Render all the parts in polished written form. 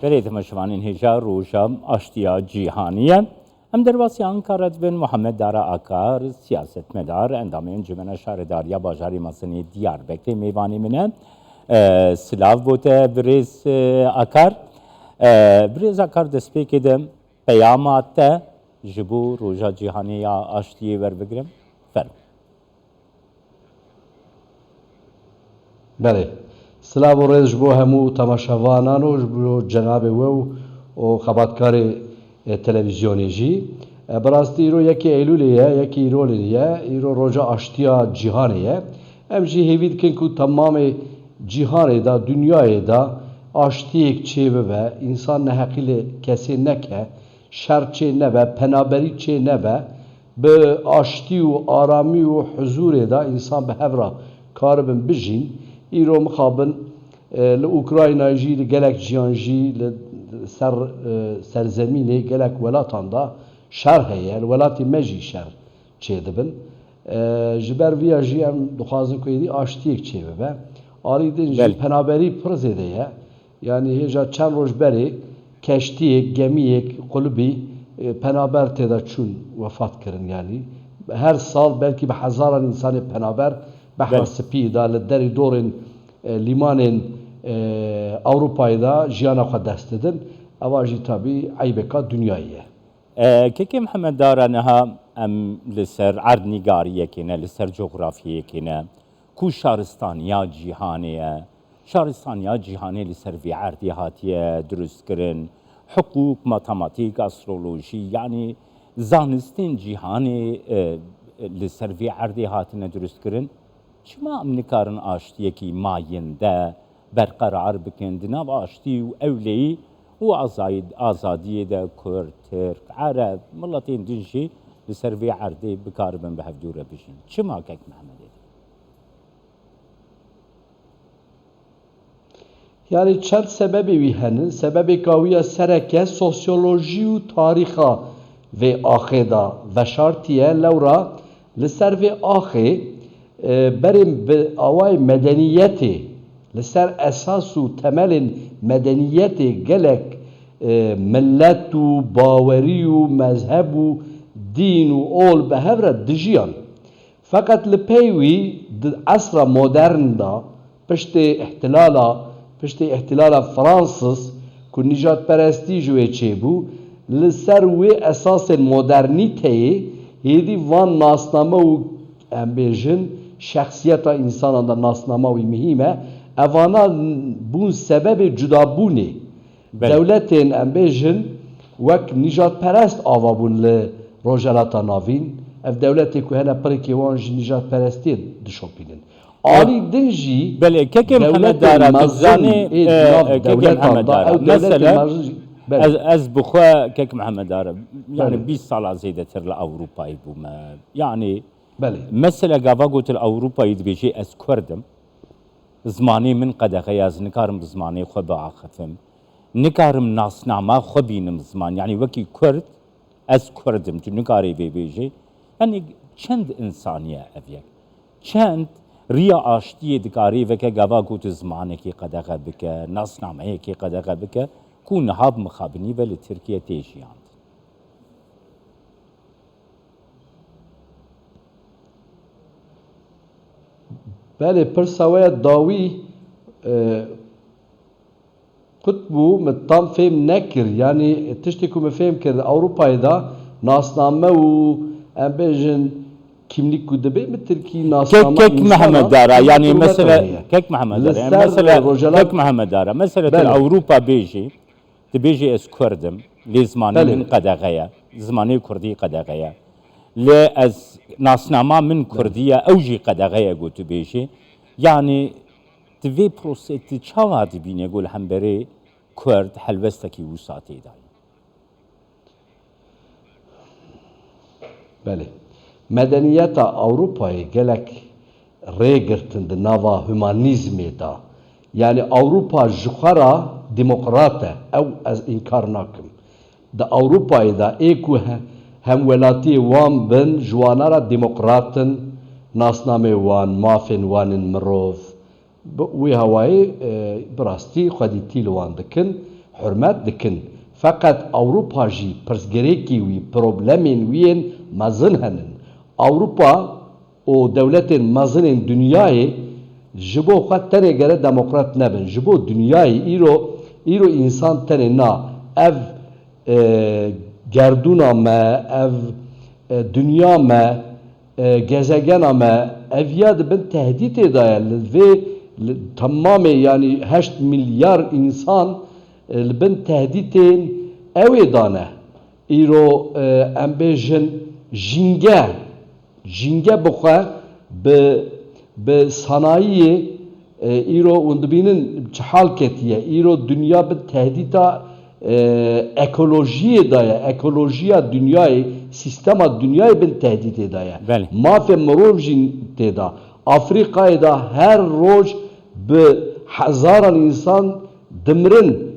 بريت مشوانين هجار روجا اشتيا جيهانية ام درباسي انكارت بن محمد دارا اكار سياسة مدار اندامين جمنا شارداريا باجاري مصني ديار بكتي ميواني منه سلاف بوته بريز اكار بريز اكار دسپی کدم پیامات جبو روجا جیهانیه اشتیه ور بگرم فرم بله سلاو ڕێژ بۆ هەموو تەماشەوانان و بۆ جەنابێ وە و خەباتکاری تەلەڤیزیۆنێژی بەڕاستی ئیرۆ یەکی ئەیلولەیە یەکی ئیرۆلەیە ئیرۆ ڕۆژە ئاشتیا جیهانەیە ئەم ژی هێوی دکەن و تەمامێ جیهانێدا دنیایێدا ئاشتیەک چێ ببە ئینسان نەهەقیلێ کەسێ نەکە شەر چێ نەبە پەنابەری چێ نەبە بە ئاشتی و ئارامی و حزورێدا ئینسان بە هەڤرا کاربن بژین ئیرۆ مخابن لە ئوکراینایژی لە گەلک ژیانژی لە سەرزەمینێ گەلک وەلاتاندا شەر هەیە لە وەلاتی مەژی شەر چێ دەبن ji ber vîya jî em dixwazin ku êdî aştiyek çê bibe alî din jî penaberî pir zêde ye yanî hêja çend roj berê keştiyek gemiyek qulubî penaber têda çûn wefat kirin yanî her sal belkî bi hezaran însanê penaber behra spî da li derê dorên lîmanên Ewropayê da jiyana xwe dest didin ewa jî tabî eybeka dünyayê ye. کێکی محەممەد دارانەها ئەم لەسەر عردنیگاریەکێنە لەسەر جۆغرافیەکێنە کو شارستانیا جیهانەیە شارستانیا جیهانێ لەسەر vê عردی هاتیە دروستکردن حقوق ماتەماتیک ئەسترۆلۆژی یعنی زانستین جیهانێ لەسەر vê عردی هاتنە دروستکردن چما ئەم نکارن ئاشتیەکی مایندە بەرقەرار بکەن دناو ئاشتی و ئەولەیی و ئازادیێدا کورد ترک عەرەب مڵەتێن دنجی لەسەر vê عردê بکاربن بە هەفتوورە بژین چما کەک محەممەدێ Yani çend sebebê wî henin sebebeka wî ya sereke sosyolojî û tarîxa vê axê da veşartiye lewra li ser vê axê berên bi awayê medeniyetê li ser esas û temelên medeniyetê gelek millet û bawerî û mezheb û dîn û ol bi hev re dijiyan feqet li pey wî di esra modern da piştê ihtilala Fransız ku nîjadperestî ji wê çêbû li ser wê esasên modernîteyê hêdî van nasname û em bêjin şexsiyeta însanan da nasnama wî mihîm e evana bûn sebebê cudabûnê dewletên em bêjin wek nîjadperest ava bûn li rojhelata navîn ev dewletê ku hene pirêkê wan ji nîjadperestiyê dişopînin alî din jî belê kekê Mihemed Dara bizanê kekê Mihemed Dara mesela ez bi xwe kek Mihemed Dara yani 20 sala zêdetir li Ewropayê bûme yani mesela gava gotil Ewropayê dibêjê ez Kurdim زمانê min qedexe ez nikarim bi zimanê xwe biaxivim nikarim nasnama xwe bînim ziman yani wekî Kurd ez Kurdim tu nikarî vê bêjî yani çend insaniye ev yek çend riya aştiyê dikarî veke gava ku tu zimanekî qedexe bike nasnameyekî qedexe bike ku niha bi mixabinî ve li Tirkiye tê jiyand Belê pirsa we ya dawî qutbû min tam fêm nekir yanî tiştê ku min fêm kir Ewropayê da nasname û em bêjin kimlik ku dibe mi Tirkî nasname kek Mihemed Dara yani mesela kek Mihemed Dara yani mesela kek Mihemed Dara mesela Ewropa bêjî dibêjî ez Kurdim lê zimanê min qedexe zimanê Kurdî qedexe lê ez nasnama min Kurdî ye ew jî qedexe ye got tu bêjî yani di vê prosê tu çawa dibîne got li hemberî Kurd helbestekî wisa têda Belê medeniyeta Ewropayê gelek rêgirtin di nava humanîzmê da yani Ewropa ji xwe ra demokrat e ew ez înkar nakim di Ewropayê da ê ku hemwelatiyê wan bin ji wana ra demokratin nasnamê wan mafên wan in mirov wê hewayê bi rastî xwedîtî li wan dikin hürmet dikin. Fakat Avrupa jî pirsgirêkî wî problemên wî yên mezin henin. Avrupa û devletên mezinên dünyayê ji bo xwe tenê gere demokrat nebin. Ji bo dünyayê îro însan tenê na ev gerdûna me, ev dünya me, gezegena me ev dibin tehdîtê de ye li vê tamamê yani 8 milyar insan li bin tehdîtên evê dane. Îro em bêjin jînge bixwe bi sanayiyê îro hûn dibînin çi hal ketiye. Îro dünya bi tehdîta ekolojiyê de ye. Ekolojiya dünyayê, sistema dünyayê bin tehdîtê de ye. Mafê mirov jî tê da. Afrikayê da her roj bi hezaran insan dimirin.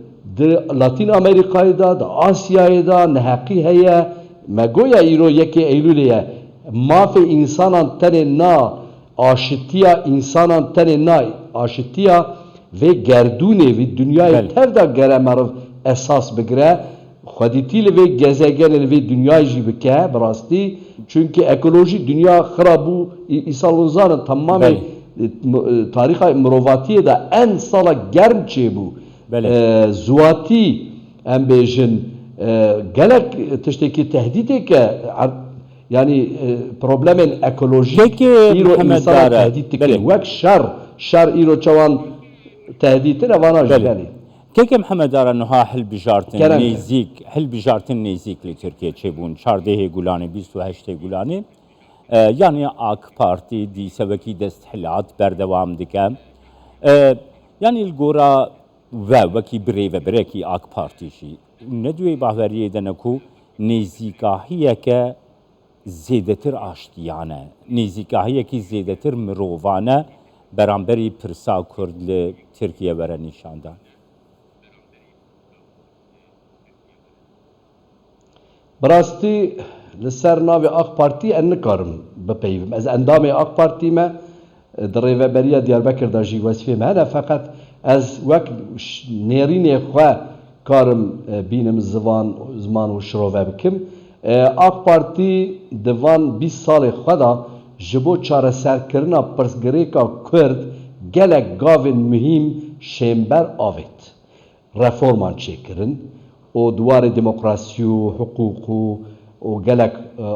Latin Amerikayê da, Asyayê da neheqî heye. Me goya îro yekê Eylûlê ye. Mafê insanan tenê na aşitiya insanan tenê na aşitiya vê gerdûnê vê dünyayê tev da gere meriv esas bigire. Xwedîtî li vê gezegenê li vê dünyayê jî bike bi rastî. Çünkü ekoloji dünya xira bû îsal zanin tamamê tarîxa mirovatiyê de en sala germ çêbû. Zuatî em bêjin gelek tiştekî tehdîteke yani problemên ekolojik îro insana tehdît dike. Wek şer îro çawan tehdîtin evana jî gelê. Keke Mihemed Ara niha hilbijartin nêzik li Tirkiye çêbûn çardehê Gulanê 28 Gulanê yani AK Parti dîsevekî desthilat berdewam dike. Yani li gora ve wekî birêvebirekî AK Parti jî ne duê bahveriyê de ne ku nêzîkahiyeke zêdetir aştiyane, nêzîkahiyekî zêdetir mirovane beramberî pirsa Kurd li Tirkiye were nîşandan. Bi rastî li ser navê AK Partî em nikarim bipeyivim. Ez endamê AK Partî me di rêveberiya Diyarbekir da jî wezîfê me hene feqet ez wek nêrînê xwe karim bînim ziman û şirove bikim. AK Partî di van 20 salê xwe da ji bo çareserkirina pirsgirêka Kurd gelek gavên mühîm şêmber avêt. Reforman çêkirin û duwarê demokrasî û hiqûq û gelek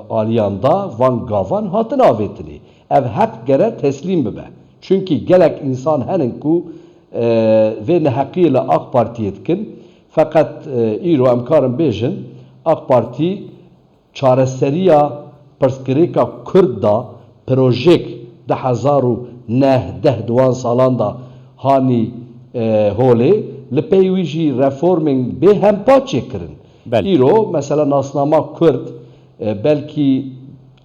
aliyan da van gavan hatin avêtinê. Ev hek gere teslîm bibe. Çünkü gelek insan henin ku vê neheqiyê li AK Partiyê dikin. Fakat îro em karin bêjin AK Partî çareseriya pirsgirêka Kurd da projek 2009 salan da hanî holê li pey wî jî reformên bêhempa çêkirin. Îro mesela nasnama Kurd belkî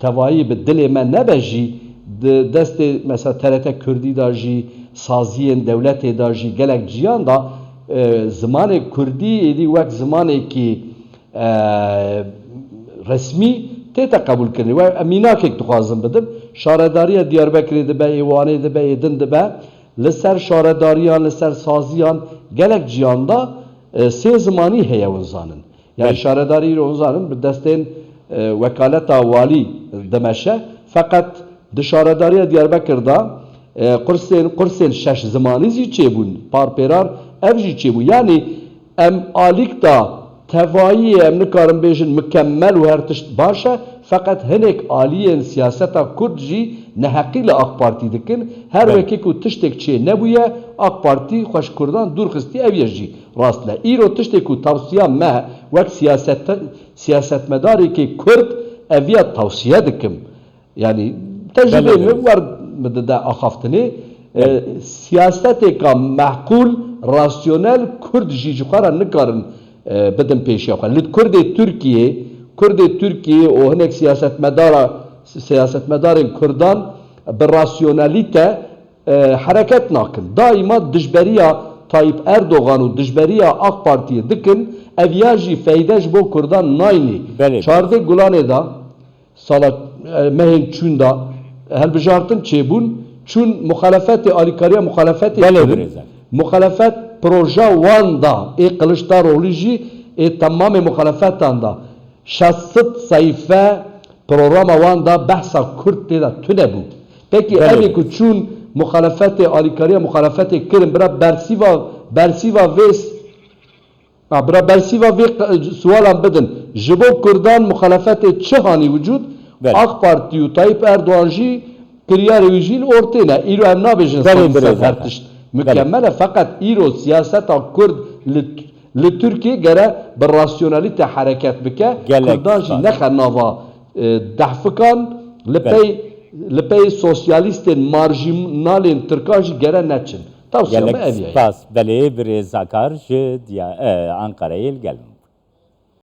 tevayî bi dilê me nebe jî di destê mesela TRT Kurdî da jî saziyên devletê da jî gelek ciyan da zimanê Kurdî êdî wek zimanekî resmî tête qebûl kirin. We em mînakek dixwazim bidim. Şaredariya Diyarbekirê dibe, Êwanê dibe, Êdin dibe. Li ser şaredariyan, li ser saziyan gelek ciyanda sê zimanî heye hûn zanin. Yani şaredarî îro hûn zanin bi destên wekaleta walî dimeşe. Fakat di şaredariya Diyarbekir da qursên şeş zimanî jî çêbûn. Parpêrar ev jî çêbû. Yani em alîk da tevayî em nikarin bêjin mükemmel û her tişt baş e. Fakat hinek aliyên siyaseta Kurd jî neheqî li AK Partî dikin. Her wekê ku tiştek çê nebûye AK Partî xweş Kurdan dûr xistî ev ye jî rast le. Îro tiştek ku tavsiya me wek siyasetmedareke Kurd ev ya tavsiye dikim. Yani tecrübe min war mi de axaftinê siyaseteka mehkûl rasyonel Kurd jî ji xwe re nikarin bidin pêşiya xwe. Li Kurdê Türkiye û hinek siyasetmedarên Kurdan bi rasyonelîte hereket nakin. Daîma dijberiya Tayyip Erdoğan û dijberiya AK Parti'ye dikin. Ev ya jî feyde ji bo Kurdan naynî. Çardê Gulanê da sala mehên çûn da helbijartin çêbûn çûn muxalefetê alîkariya muxalefetê kirin. Muxalefet proje wanda Kılıçdaroğlu jî tamam muhalefetan da 60 sayfa programa wanda behsa Kürt têda tune bû. Peki evê ku çûn muhalefetê alîkariya muhalefetê kirin bira bersiva vê bira bersiva vê sualan bidin ji bo Kurdan muhalefetê çi hanî vücud AK Parti û Tayyip Erdoğan jî kiryarê wî jî ortê ne îro em nabêjin her tişt mükemmel fakat îro siyaseta Kurd li Türkiye gere bi rasyonalite hareket bike Kurdan jî nexe nava dehfikan li pey sosyalistên marjinalên Tirkan jî gere neçin. Gelek spas belê bi rêzakar ji Ankara'ya gelin.